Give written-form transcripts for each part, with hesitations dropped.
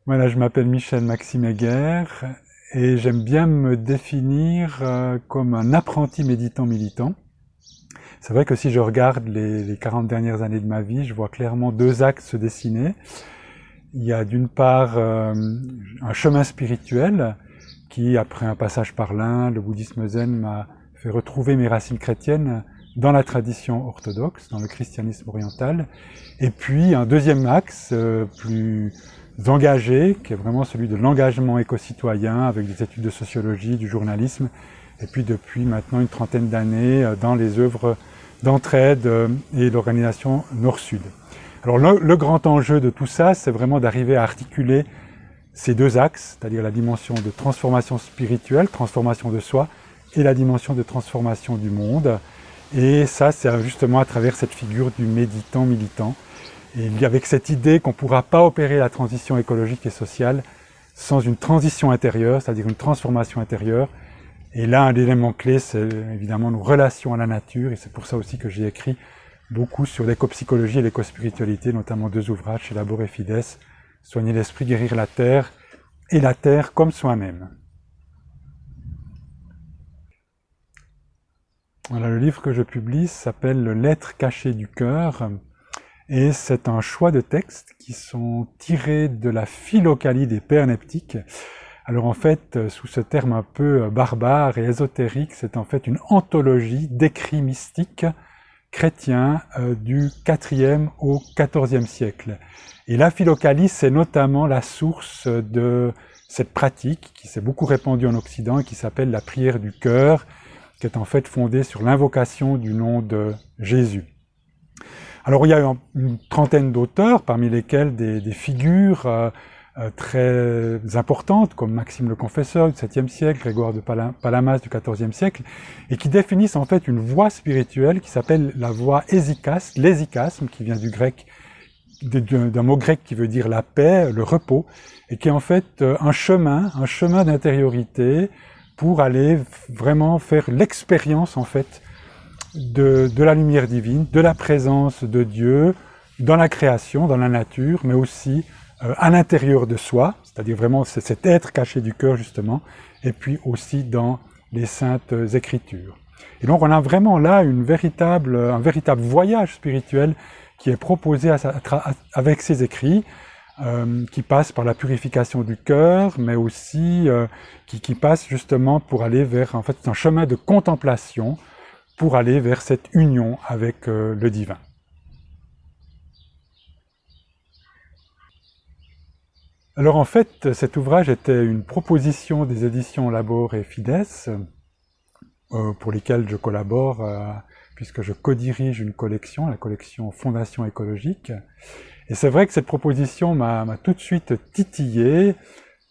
Voilà, je m'appelle Michel Maxime Heger et j'aime bien me définir comme un apprenti méditant militant. C'est vrai que si je regarde les 40 dernières années de ma vie, je vois clairement deux axes se dessiner. Il y a d'une part un chemin spirituel qui, après un passage par l'Inde, le bouddhisme zen, m'a fait retrouver mes racines chrétiennes dans la tradition orthodoxe, dans le christianisme oriental. Et puis un deuxième axe plus engagé, qui est vraiment celui de l'engagement éco-citoyen, avec des études de sociologie, du journalisme, et puis depuis maintenant une trentaine d'années dans les œuvres d'entraide et l'organisation Nord-Sud. Alors le grand enjeu de tout ça, c'est vraiment d'arriver à articuler ces deux axes, c'est-à-dire la dimension de transformation spirituelle, transformation de soi, et la dimension de transformation du monde. Et ça, c'est justement à travers cette figure du méditant militant. Et avec cette idée qu'on ne pourra pas opérer la transition écologique et sociale sans une transition intérieure, c'est-à-dire une transformation intérieure. Et là, un élément clé, c'est évidemment nos relations à la nature, et c'est pour ça aussi que j'ai écrit beaucoup sur l'éco-psychologie et l'éco-spiritualité, notamment deux ouvrages chez Labor et Fides, Soigner l'esprit, guérir la terre, et la terre comme soi-même. Voilà, le livre que je publie s'appelle L'être caché du cœur, et c'est un choix de textes qui sont tirés de la Philocalie des Pères Neptiques. Alors en fait, sous ce terme un peu barbare et ésotérique, c'est en fait une anthologie d'écrits mystiques chrétiens du IVe au XIVe siècle. Et la Philocalie, c'est notamment la source de cette pratique qui s'est beaucoup répandue en Occident et qui s'appelle la prière du cœur, qui est en fait fondée sur l'invocation du nom de Jésus. Alors il y a une trentaine d'auteurs, parmi lesquels des figures très importantes, comme Maxime le Confesseur du 7e siècle, Grégoire de Palamas du 14e siècle, et qui définissent en fait une voie spirituelle qui s'appelle la voie hésychaste, l'hésychasme, qui vient du grec, d'un mot grec qui veut dire la paix, le repos, et qui est en fait un chemin d'intériorité pour aller vraiment faire l'expérience en fait de la lumière divine, de la présence de Dieu dans la création, dans la nature, mais aussi à l'intérieur de soi, c'est-à-dire vraiment cet être caché du cœur justement, et puis aussi dans les saintes écritures. Et donc on a vraiment là un véritable voyage spirituel qui est proposé avec ces écrits, qui passe par la purification du cœur, mais aussi qui passe justement pour aller vers en fait un chemin de contemplation, pour aller vers cette union avec le divin. Alors en fait, cet ouvrage était une proposition des éditions Labor et Fides, pour lesquelles je collabore, puisque je co-dirige une collection, la collection Fondation écologique. Et c'est vrai que cette proposition m'a tout de suite titillé,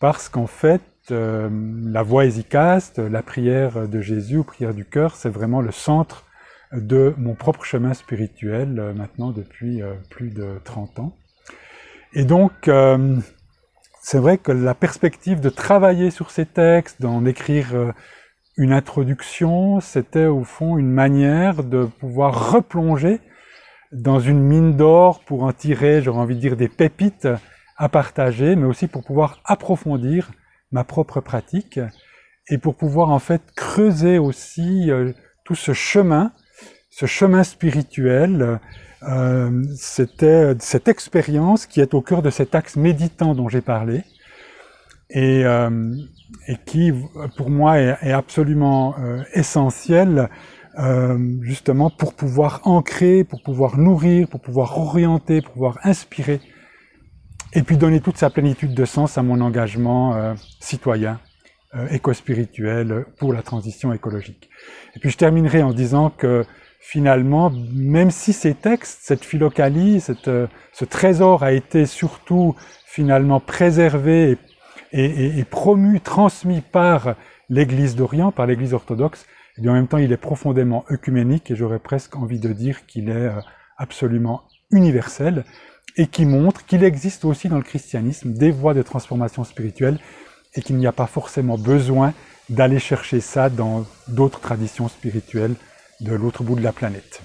parce qu'en fait, la voie hésychaste, la prière de Jésus, ou prière du cœur, c'est vraiment le centre de mon propre chemin spirituel, maintenant depuis plus de 30 ans. Et donc, c'est vrai que la perspective de travailler sur ces textes, d'en écrire une introduction, c'était au fond une manière de pouvoir replonger dans une mine d'or pour en tirer, j'aurais envie de dire, des pépites à partager, mais aussi pour pouvoir approfondir ma propre pratique et pour pouvoir en fait creuser aussi tout ce chemin spirituel, c'était cette expérience qui est au cœur de cet axe méditant dont j'ai parlé et qui pour moi est absolument essentiel justement pour pouvoir ancrer, pour pouvoir nourrir, pour pouvoir orienter, pour pouvoir inspirer et puis donner toute sa plénitude de sens à mon engagement citoyen, éco-spirituel pour la transition écologique. Et puis je terminerai en disant que finalement, même si ces textes, cette philocalie, ce trésor a été surtout finalement préservé et promu, transmis par l'Église d'Orient, par l'Église orthodoxe, et bien en même temps il est profondément œcuménique et j'aurais presque envie de dire qu'il est absolument universel et qui montre qu'il existe aussi dans le christianisme des voies de transformation spirituelle et qu'il n'y a pas forcément besoin d'aller chercher ça dans d'autres traditions spirituelles de l'autre bout de la planète.